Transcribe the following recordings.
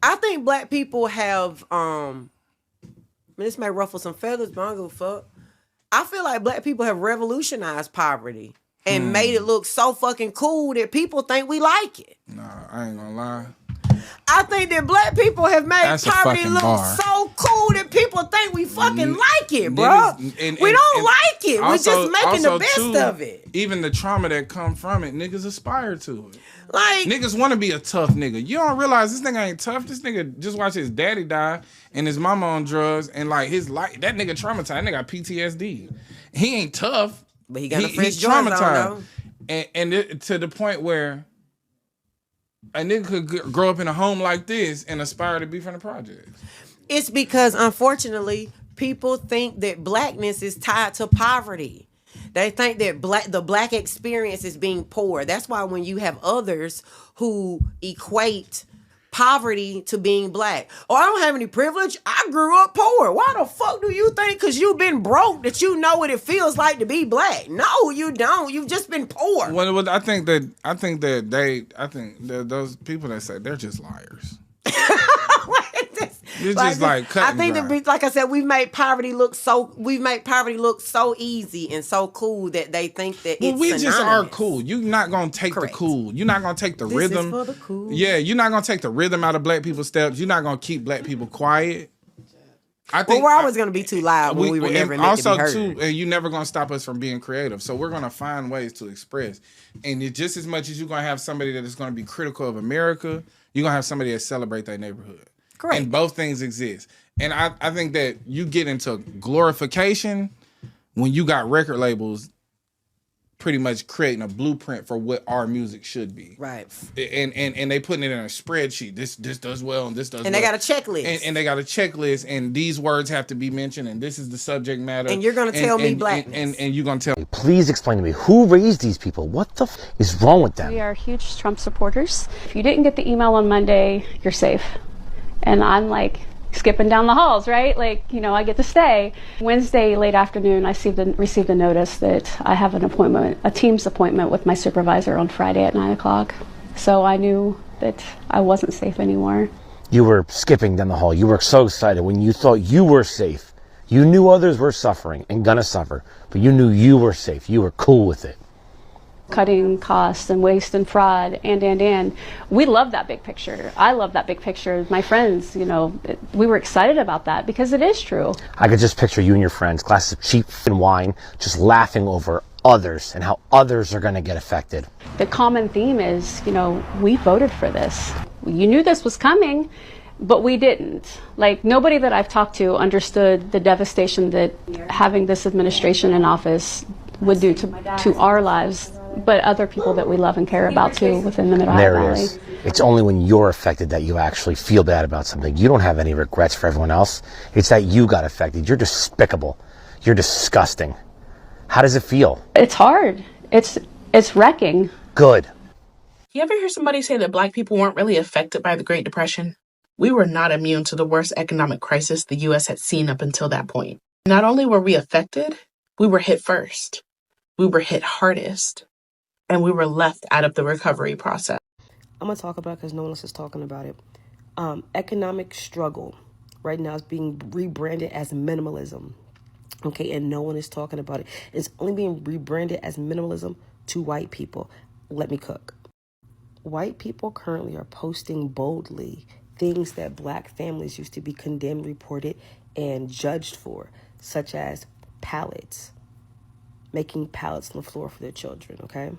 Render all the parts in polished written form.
I think black people have this may ruffle some feathers, but I don't give a fuck. I feel like black people have revolutionized poverty and made it look so fucking cool that people think we like it. Nah, I ain't gonna lie. I think that black people have made That's a poverty fucking look bar. so cool that people think we fucking like it, bro. We don't like it. We're just making the best of it. Even the trauma that come from it, niggas aspire to it. Like niggas want to be a tough nigga. You don't realize this nigga ain't tough. This nigga just watched his daddy die and his mama on drugs and like his life. That nigga traumatized. That nigga got PTSD. He ain't tough, but he got he's traumatized, and to the point where a nigga could grow up in a home like this and aspire to be from the projects. It's because, unfortunately, people think that blackness is tied to poverty. They think that the black experience is being poor. That's why when you have others who equate poverty to being black. Oh, I don't have any privilege. I grew up poor. Why the fuck do you think because you've been broke that you know what it feels like to be black? No, you don't. You've just been poor. Well, I think that those people that say they're just liars. It's just like cut I think that, like I said, we've made poverty look so easy and so cool that they think that it's we synonymous. just are cool. You're not gonna take the cool. You're not gonna take the rhythm. Is for the cool. Yeah, you're not gonna take the rhythm out of black people's steps. You're not gonna keep black people quiet. I think we're always gonna be too loud when we were never meant to be heard. Too, and you're never gonna stop us from being creative. So we're gonna find ways to express. And it, just as much as you're gonna have somebody that is gonna be critical of America, you're gonna have somebody that celebrate their neighborhood. Correct. And both things exist. And I think that you get into glorification when you got record labels pretty much creating a blueprint for what our music should be. Right. And they putting it in a spreadsheet. This does well and this does well. And they got a checklist. And they got a checklist and these words have to be mentioned and this is the subject matter. And you're going to tell me blackness. And you're going to tell me. Please explain to me, who raised these people? What the is wrong with them? We are huge Trump supporters. If you didn't get the email on Monday, you're safe. And I'm like skipping down the halls, right? Like, I get to stay. Wednesday, late afternoon, I received a notice that I have an appointment, a Teams appointment with my supervisor on Friday at 9:00. So I knew that I wasn't safe anymore. You were skipping down the hall. You were so excited when you thought you were safe. You knew others were suffering and gonna suffer, but you knew you were safe. You were cool with it. Cutting costs and waste and fraud and we love that big picture. I love that big picture. My friends, we were excited about that because it is true. I could just picture you and your friends, glasses of cheap wine, just laughing over others and how others are going to get affected. The common theme is, we voted for this. You knew this was coming, but we didn't. Like, nobody that I've talked to understood the devastation that having this administration in office would do to our lives, but other people that we love and care about too within the Mid-Ohio Valley. There it is. It's only when you're affected that you actually feel bad about something. You don't have any regrets for everyone else. It's that you got affected. You're despicable. You're disgusting. How does it feel? It's hard. It's wrecking. Good. You ever hear somebody say that Black people weren't really affected by the Great Depression? We were not immune to the worst economic crisis the U.S. had seen up until that point. Not only were we affected, we were hit first. We were hit hardest. And we were left out of the recovery process. I'm going to talk about it because no one else is talking about it. Economic struggle right now is being rebranded as minimalism. Okay, and no one is talking about it. It's only being rebranded as minimalism to white people. Let me cook. White people currently are posting boldly things that black families used to be condemned, reported, and judged for, such as pallets, making pallets on the floor for their children, okay?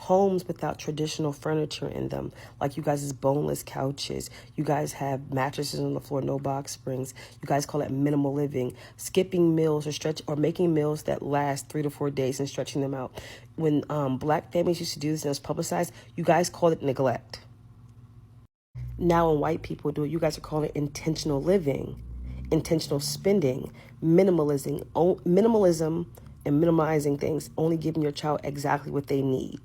Homes without traditional furniture in them, like you guys' boneless couches. You guys have mattresses on the floor, no box springs. You guys call it minimal living. Skipping meals or making meals that last 3 to 4 days and stretching them out. When black families used to do this and it was publicized, you guys called it neglect. Now when white people do it, you guys are calling it intentional living, intentional spending, minimalism, and minimizing things, only giving your child exactly what they need.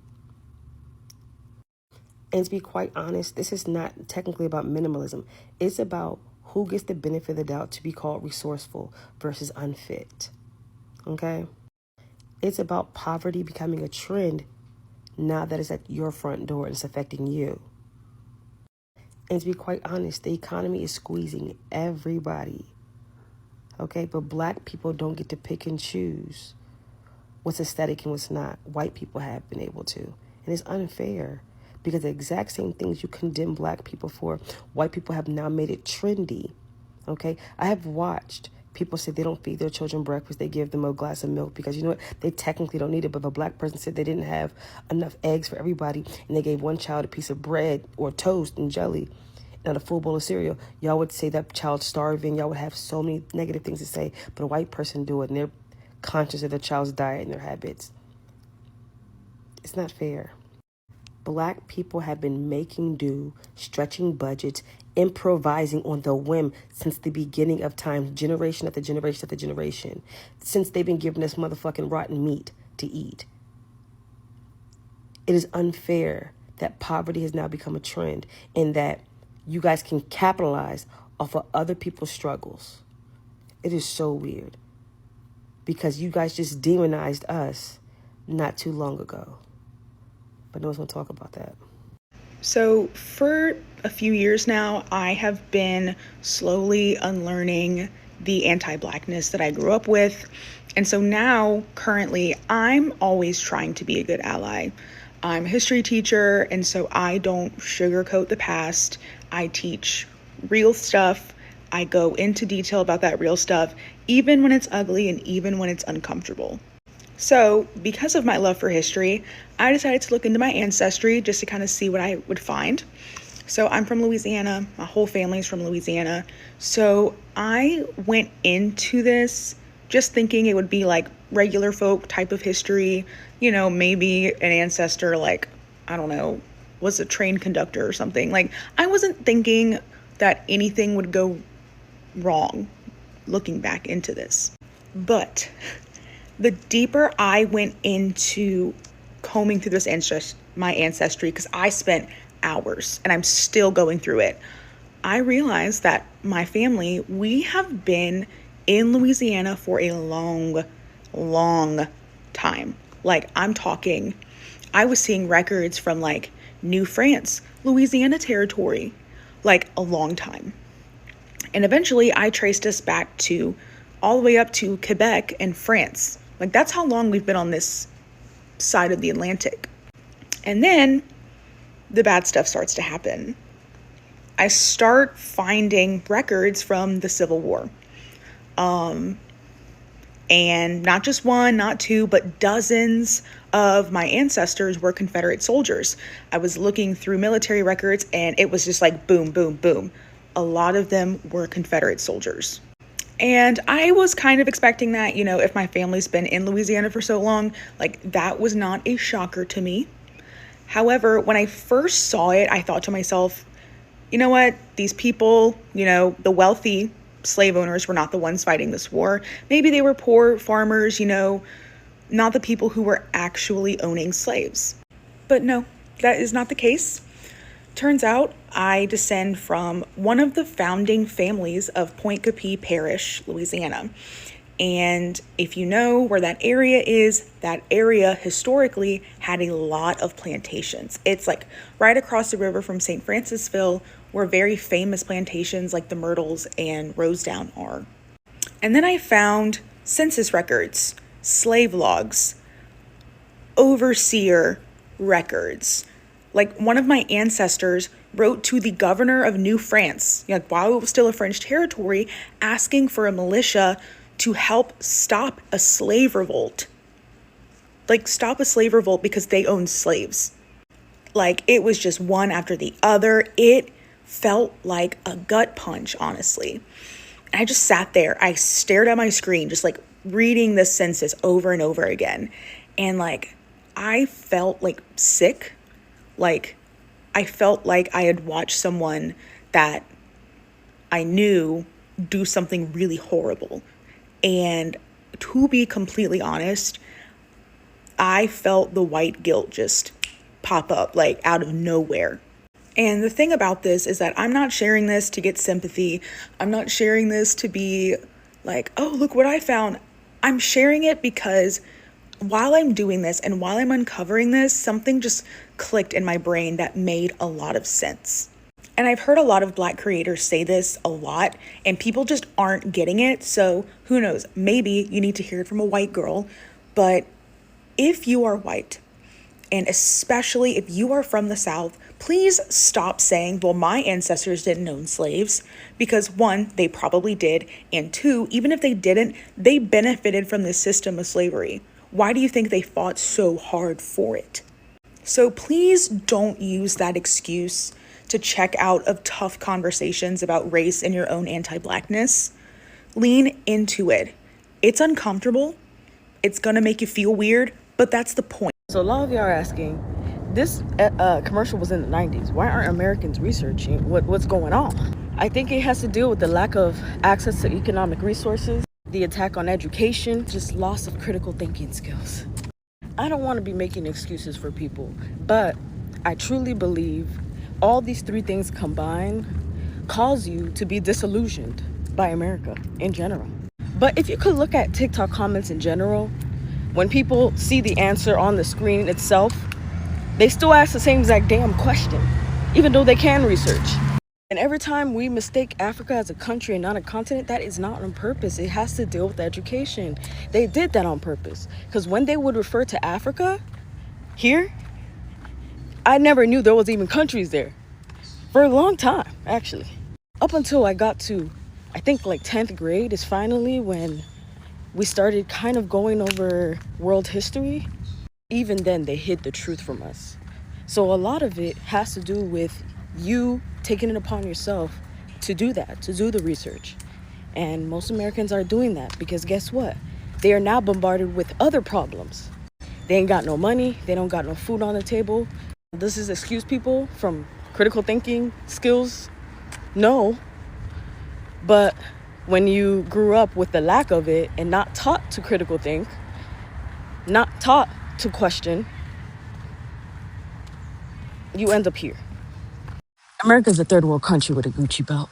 And to be quite honest, this is not technically about minimalism. It's about who gets the benefit of the doubt to be called resourceful versus unfit. Okay? It's about poverty becoming a trend now that it's at your front door and it's affecting you. And to be quite honest, the economy is squeezing everybody. Okay, but black people don't get to pick and choose what's aesthetic and what's not. White people have been able to. And it's unfair because the exact same things you condemn black people for, white people have now made it trendy. Okay, I have watched people say they don't feed their children breakfast, they give them a glass of milk because you know what, they technically don't need it. But if a black person said they didn't have enough eggs for everybody and they gave one child a piece of bread or toast and jelly, not a full bowl of cereal, y'all would say that child's starving. Y'all would have so many negative things to say. But a white person do it and they're conscious of their child's diet and their habits. It's not fair. Black people have been making do, stretching budgets, improvising on the whim since the beginning of time, generation after generation after generation, since they've been giving us motherfucking rotten meat to eat. It is unfair that poverty has now become a trend and that you guys can capitalize off of other people's struggles. It is so weird because you guys just demonized us not too long ago. But no one's going to talk about that. So for a few years now, I have been slowly unlearning the anti-blackness that I grew up with. And so now, currently, I'm always trying to be a good ally. I'm a history teacher, and so I don't sugarcoat the past. I teach real stuff. I go into detail about that real stuff, even when it's ugly and even when it's uncomfortable. So, because of my love for history, I decided to look into my ancestry just to kind of see what I would find. So, I'm from Louisiana. My whole family's from Louisiana. So, I went into this just thinking it would be like regular folk type of history. You know, maybe an ancestor, like, I don't know, was a train conductor or something. Like, I wasn't thinking that anything would go wrong looking back into this. But the deeper I went into combing through this my ancestry, because I spent hours and I'm still going through it, I realized that my family, we have been in Louisiana for a long, long time. Like, I'm talking, I was seeing records from like New France, Louisiana Territory, like a long time. And eventually I traced us back to all the way up to Quebec and France. Like, that's how long we've been on this side of the Atlantic. And then the bad stuff starts to happen. I start finding records from the Civil War. And not just one, not two, but dozens of my ancestors were Confederate soldiers. I was looking through military records and it was just like boom, boom, boom. A lot of them were Confederate soldiers. And I was kind of expecting that, you know, if my family's been in Louisiana for so long, like, that was not a shocker to me. However, when I first saw it, I thought to myself, you know what, these people, you know, the wealthy slave owners were not the ones fighting this war. Maybe they were poor farmers, you know, not the people who were actually owning slaves. But no, that is not the case. Turns out I descend from one of the founding families of Pointe Coupee Parish, Louisiana. And if you know where that area is, that area historically had a lot of plantations. It's like right across the river from St. Francisville, where very famous plantations like the Myrtles and Rosedown are. And then I found census records, slave logs, overseer records. Like, one of my ancestors wrote to the governor of New France, you know, while it was still a French territory, asking for a militia to help stop a slave revolt. Like, stop a slave revolt because they owned slaves. Like, it was just one after the other. It felt like a gut punch, honestly. And I just sat there. I stared at my screen, just like reading this census over and over again. And like, I felt like sick. Like, I felt like I had watched someone that I knew do something really horrible. And to be completely honest, I felt the white guilt just pop up, like, out of nowhere. And the thing about this is that I'm not sharing this to get sympathy. I'm not sharing this to be like, oh, look what I found. I'm sharing it because while I'm doing this and while I'm uncovering this, something just clicked in my brain that made a lot of sense. And I've heard a lot of Black creators say this a lot, and people just aren't getting it. So who knows? Maybe you need to hear it from a white girl. But if you are white, and especially if you are from the South, please stop saying, well, my ancestors didn't own slaves. Because one, they probably did. And two, even if they didn't, they benefited from this system of slavery. Why do you think they fought so hard for it? So please don't use that excuse to check out of tough conversations about race and your own anti-Blackness. Lean into it. It's uncomfortable. It's gonna make you feel weird, but that's the point. So a lot of y'all are asking, this commercial was in the 90s. Why aren't Americans researching what's going on? I think it has to do with the lack of access to economic resources, the attack on education, just loss of critical thinking skills. I don't want to be making excuses for people, but I truly believe all these three things combined cause you to be disillusioned by America in general. But if you could look at TikTok comments in general, when people see the answer on the screen itself, they still ask the same exact damn question, even though they can research. And every time we mistake Africa as a country and not a continent, that is not on purpose. It has to deal with education. They did that on purpose. Because when they would refer to Africa here, I never knew there was even countries there. For a long time, actually. Up until I got to, I think like 10th grade is finally when we started kind of going over world history. Even then, they hid the truth from us. So a lot of it has to do with you taking it upon yourself to do that, to do the research. And most Americans are doing that because guess what? They are now bombarded with other problems. They ain't got no money. They don't got no food on the table. Does this excuse people from critical thinking skills? No. But when you grew up with the lack of it and not taught to critical think, not taught to question, you end up here. America's a third world country with a Gucci belt.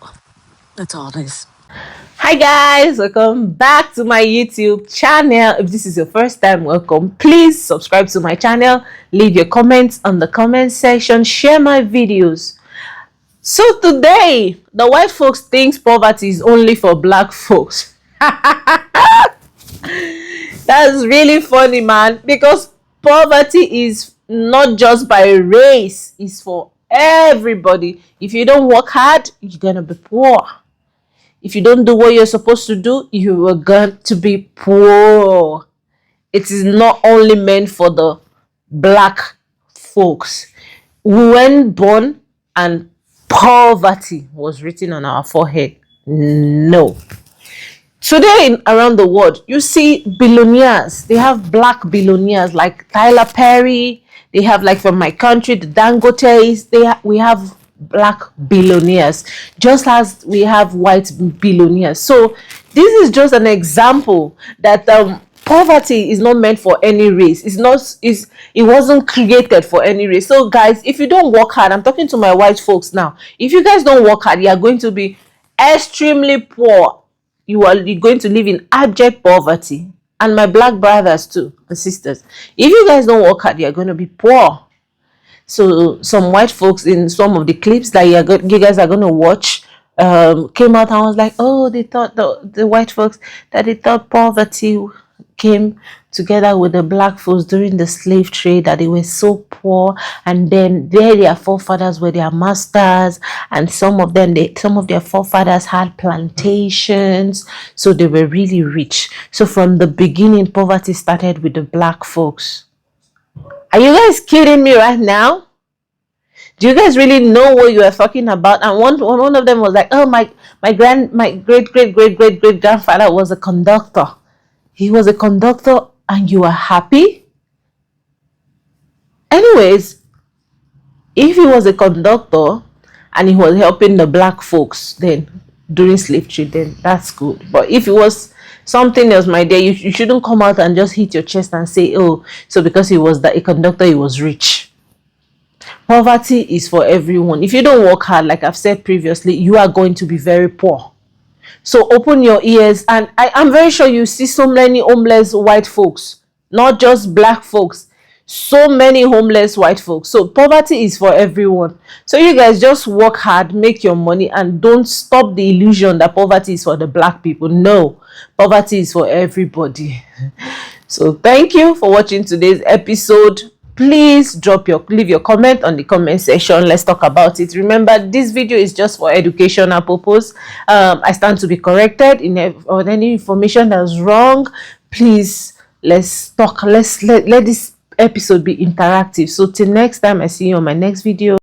That's all it is. Hi guys, welcome back to my YouTube channel. If this is your first time, welcome. Please subscribe to my channel, leave your comments on the comment section, share my videos. So today, the white folks thinks poverty is only for black folks. That's really funny, man, because poverty is not just by race, it's for everybody. If you don't work hard, you're gonna be poor. If you don't do what you're supposed to do, you are going to be poor. It is not only meant for the black folks. We weren't born and poverty was written on our forehead. No. Today around the world, you see billionaires. They have black billionaires like Tyler Perry. They have, like, from my country, the Dangotes. We have black billionaires, just as we have white billionaires. So this is just an example that poverty is not meant for any race. It wasn't created for any race. So guys, if you don't work hard, I'm talking to my white folks now, if you guys don't work hard, you are going to be extremely poor. You're going to live in abject poverty. And my black brothers too and sisters, if you guys don't work hard, you're going to be poor. So some white folks in some of the clips that you guys are going to watch came out and was like, oh, they thought the white folks, that they thought poverty came together with the black folks during the slave trade, that they were so poor, and then their forefathers were their masters, and some of their forefathers had plantations, so they were really rich. So from the beginning, poverty started with the black folks. Are you guys kidding me right now? Do you guys really know what you are talking about? And one of them was like, oh, my great grandfather was a conductor. He was a conductor and you are happy? Anyways, if he was a conductor and he was helping the black folks then during slave trade, then that's good. But if it was something else, my dear, you shouldn't come out and just hit your chest and say, oh, so because he was a conductor, he was rich. Poverty is for everyone. If you don't work hard, like I've said previously, you are going to be very poor. So open your ears, and I'm very sure you see so many homeless white folks, not just black folks. so many homeless white folks. So poverty is for everyone. So you guys just work hard, make your money, and don't stop the illusion that poverty is for the black people. No, poverty is for everybody. So thank you for watching today's episode. Please leave your comment on the comment section. Let's talk about it. Remember, this video is just for educational purpose. I stand to be corrected on any information that's wrong. Please, let's talk. Let this episode be interactive. So till next time, I see you on my next video.